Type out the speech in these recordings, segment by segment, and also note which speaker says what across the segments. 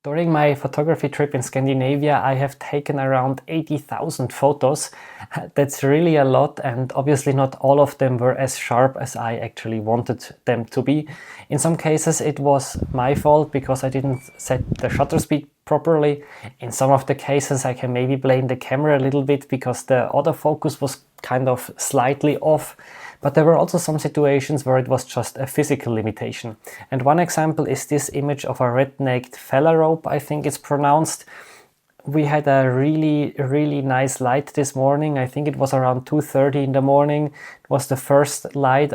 Speaker 1: During my photography trip in Scandinavia, I have taken around 80,000 photos. That's really a lot, and obviously not all of them were as sharp as I actually wanted them to be. In some cases it was my fault because I didn't set the shutter speed properly. In some of the cases I can maybe blame the camera a little bit because the autofocus was kind of slightly off. But there were also some situations where it was just a physical limitation. And one example is this image of a red-necked phalarope, I think it's pronounced. We had a really nice light this morning. I think it was around 2:30 in the morning. It was the first light,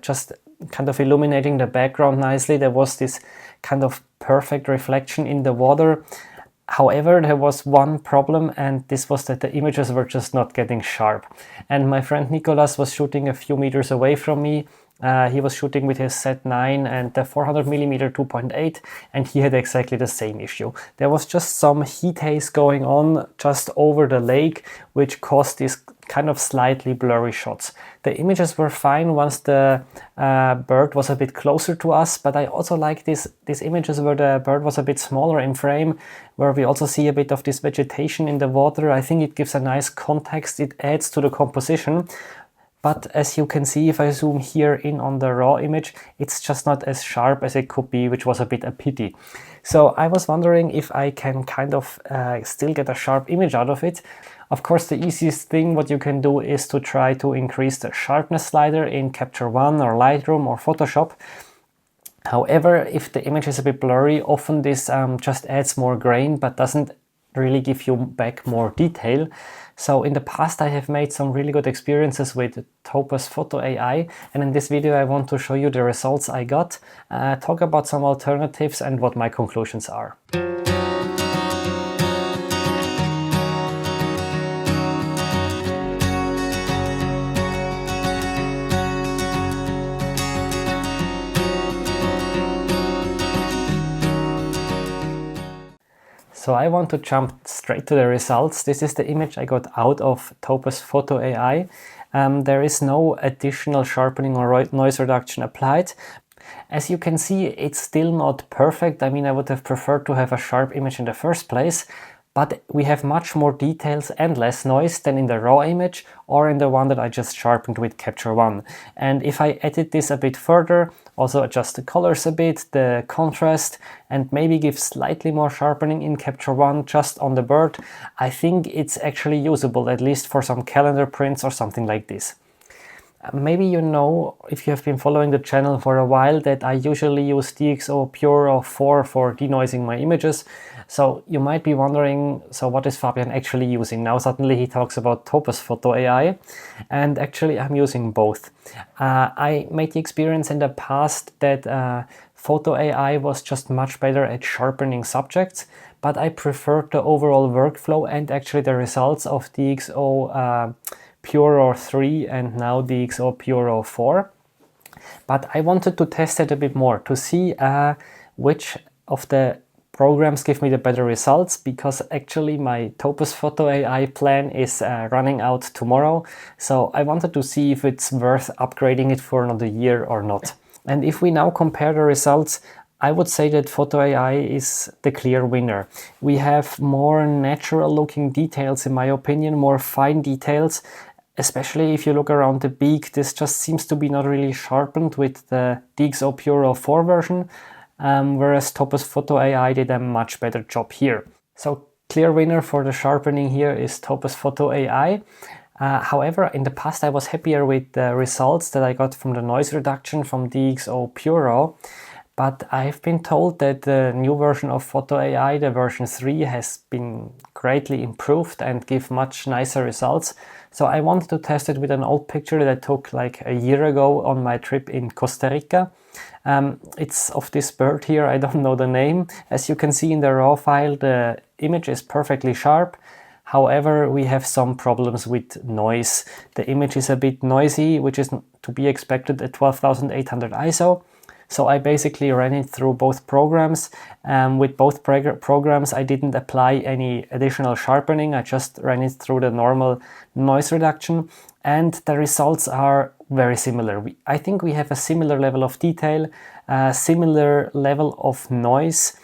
Speaker 1: just kind of illuminating the background nicely. There was this kind of perfect reflection in the water. However, there was one problem, and this was that the images were just not getting sharp. And my friend Nicolas was shooting a few meters away from me. He was shooting with his Z9 and the 400mm 2.8, and he had exactly the same issue. There was just some heat haze going on just over the lake, which caused these kind of slightly blurry shots. The images were fine once the bird was a bit closer to us, but I also like these images where the bird was a bit smaller in frame, where we also see a bit of this vegetation in the water. I think it gives a nice context, it adds to the composition. But as you can see, if I zoom here in on the raw image, it's just not as sharp as it could be, which was a bit a pity. So I was wondering if I can kind of still get a sharp image out of it. Of course, the easiest thing what you can do is to try to increase the sharpness slider in Capture One or Lightroom or Photoshop. However, if the image is a bit blurry, often this just adds more grain but doesn't really give you back more detail. So in the past I have made some really good experiences with Topaz Photo AI, and in this video I want to show you the results I got, talk about some alternatives and what my conclusions are. So I want to jump straight to the results. This is the image I got out of Topaz Photo AI. There is no additional sharpening or noise reduction applied. As you can see, it's still not perfect. I mean, I would have preferred to have a sharp image in the first place, but we have much more details and less noise than in the raw image or in the one that I just sharpened with Capture One. And if I edit this a bit further, also adjust the colors a bit, the contrast, and maybe give slightly more sharpening in Capture One just on the bird, I think it's actually usable, at least for some calendar prints or something like this. Maybe you know, if you have been following the channel for a while, that I usually use DXO PureRAW 4 for denoising my images. So you might be wondering, so what is Fabian actually using? Now suddenly he talks about Topaz Photo AI, and actually I'm using both. I made the experience in the past that Photo AI was just much better at sharpening subjects, but I preferred the overall workflow and actually the results of DXO PureRAW 3 and now DXO PureRAW 4. But I wanted to test it a bit more to see which of the programs give me the better results, because actually my Topaz Photo AI plan is running out tomorrow. So I wanted to see if it's worth upgrading it for another year or not. And if we now compare the results, I would say that Photo AI is the clear winner. We have more natural looking details, in my opinion, more fine details. Especially if you look around the beak, this just seems to be not really sharpened with the DXO PureRAW 4 version, whereas Topaz Photo AI did a much better job here. So clear winner for the sharpening here is Topaz Photo AI. However, in the past I was happier with the results that I got from the noise reduction from DXO PureRAW. But I've been told that the new version of Photo AI, the version 3, has been greatly improved and give much nicer results. So I wanted to test it with an old picture that I took like a year ago on my trip in Costa Rica. It's of this bird here, I don't know the name. As you can see in the raw file, the image is perfectly sharp. However, we have some problems with noise. The image is a bit noisy, which is to be expected at 12,800 ISO. So I basically ran it through both programs. With both programs, I didn't apply any additional sharpening. I just ran it through the normal noise reduction, and the results are very similar. I think we have a similar level of detail, similar level of noise.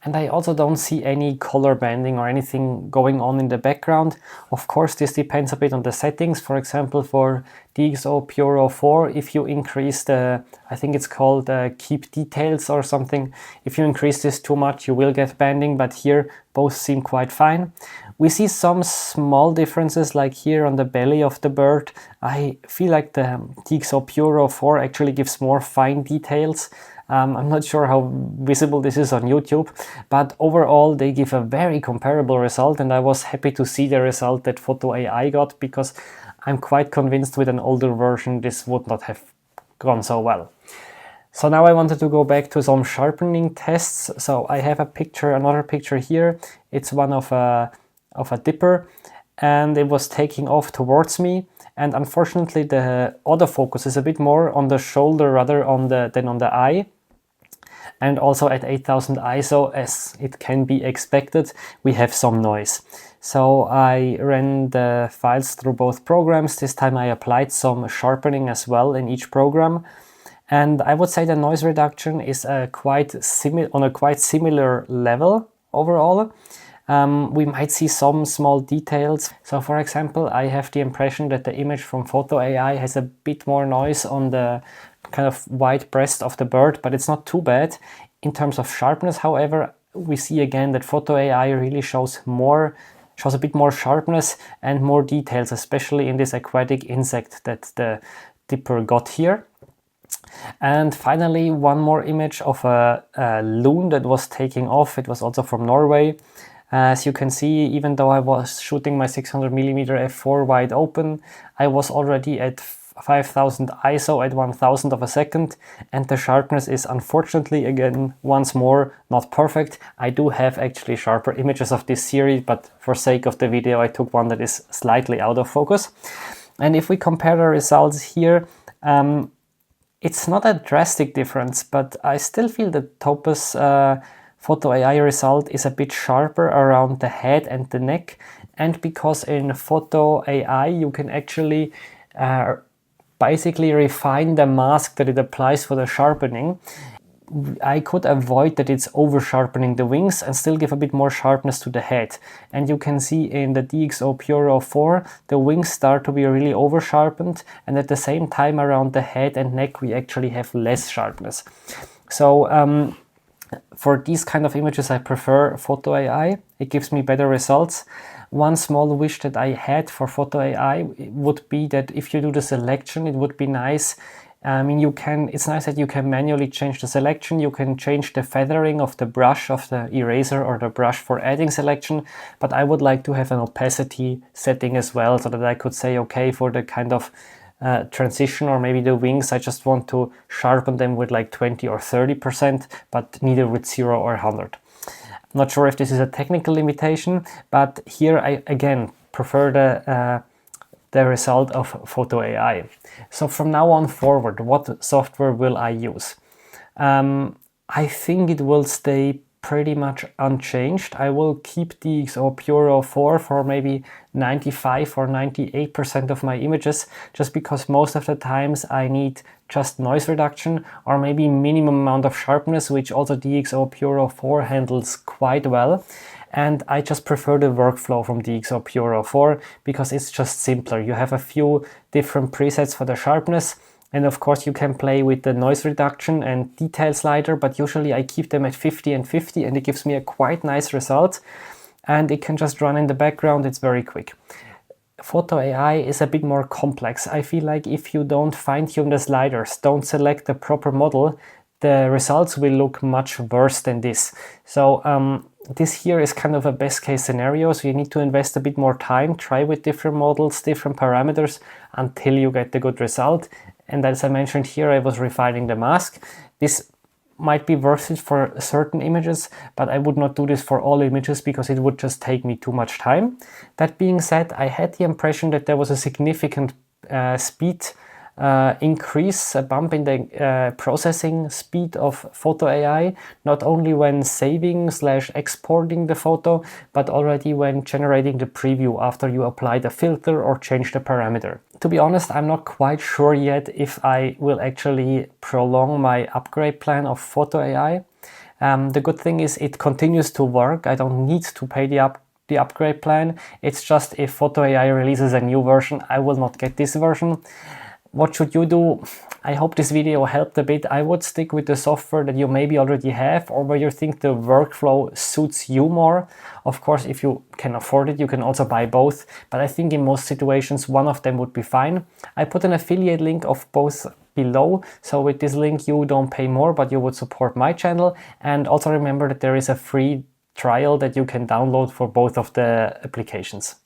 Speaker 1: And I also don't see any color banding or anything going on in the background. Of course, this depends a bit on the settings. For example, for DXO PureRAW 4, if you increase the, I think it's called keep details or something, if you increase this too much, you will get banding, but here both seem quite fine. We see some small differences, like here on the belly of the bird. I feel like the DXO PureRAW 4 actually gives more fine details. I'm not sure how visible this is on YouTube, but overall they give a very comparable result, and I was happy to see the result that Photo AI got, because I'm quite convinced with an older version this would not have gone so well. So now I wanted to go back to some sharpening tests. So I have a picture, another picture here. It's one of a dipper, and it was taking off towards me. And unfortunately, the autofocus is a bit more on the shoulder rather than on the eye. And also at 8000 ISO, as it can be expected, we have some noise. So I ran the files through both programs. This time I applied some sharpening as well in each program. And I would say the noise reduction is on a quite similar level overall. We might see some small details. So for example, I have the impression that the image from Photo AI has a bit more noise on the kind of white breast of the bird, but it's not too bad. In terms of sharpness, however, we see again that Photo AI really shows a bit more sharpness and more details, especially in this aquatic insect that the dipper got here. And finally, one more image of a loon that was taking off. It was also from Norway. As you can see, even though I was shooting my 600mm f4 wide open, I was already at 5000 ISO at 1000 of a second, and the sharpness is unfortunately, again, once more, not perfect. I do have actually sharper images of this series, but for sake of the video, I took one that is slightly out of focus. And if we compare the results here, it's not a drastic difference, but I still feel that Topaz Photo AI result is a bit sharper around the head and the neck. And because in Photo AI you can actually basically refine the mask that it applies for the sharpening, I could avoid that it's over sharpening the wings and still give a bit more sharpness to the head. And you can see in the DXO PureRAW 4, the wings start to be really over sharpened, and at the same time around the head and neck we actually have less sharpness. So for these kind of images I prefer Photo AI. It gives me better results. One small wish that I had for Photo AI would be that if you do the selection, it would be nice. I mean, it's nice that you can manually change the selection. You can change the feathering of the brush, of the eraser or the brush for adding selection. But I would like to have an opacity setting as well, so that I could say, okay, for the kind of transition or maybe the wings, I just want to sharpen them with like 20 or 30%, but neither with 0 or 100. Not sure if this is a technical limitation, but here I again prefer the result of Photo AI. So from now on forward, what software will I use? I think it will stay pretty much unchanged. I will keep DXO PureRAW 4 for maybe 95 or 98% of my images, just because most of the times I need just noise reduction or maybe minimum amount of sharpness, which also DXO PureRAW 4 handles quite well. And I just prefer the workflow from DXO PureRAW 4 because it's just simpler. You have a few different presets for the sharpness, and of course you can play with the noise reduction and detail slider, but usually I keep them at 50 and 50 and it gives me a quite nice result. And it can just run in the background, it's very quick. Photo AI is a bit more complex. I feel like if you don't fine-tune the sliders, don't select the proper model, the results will look much worse than this. So this here is kind of a best case scenario, so you need to invest a bit more time, try with different models, different parameters until you get the good result. And as I mentioned here, I was refining the mask. This might be worth it for certain images, but I would not do this for all images because it would just take me too much time. That being said, I had the impression that there was a significant speed increase, a bump in the processing speed of Photo AI, not only when saving / exporting the photo, but already when generating the preview after you apply the filter or change the parameter. To be honest, I'm not quite sure yet if I will actually prolong my upgrade plan of Photo AI. The good thing is it continues to work. I don't need to pay the upgrade plan. It's just if Photo AI releases a new version, I will not get this version. What should you do? I hope this video helped a bit. I would stick with the software that you maybe already have or where you think the workflow suits you more. Of course, if you can afford it, you can also buy both. But I think in most situations, one of them would be fine. I put an affiliate link of both below. So with this link, you don't pay more, but you would support my channel. And also remember that there is a free trial that you can download for both of the applications.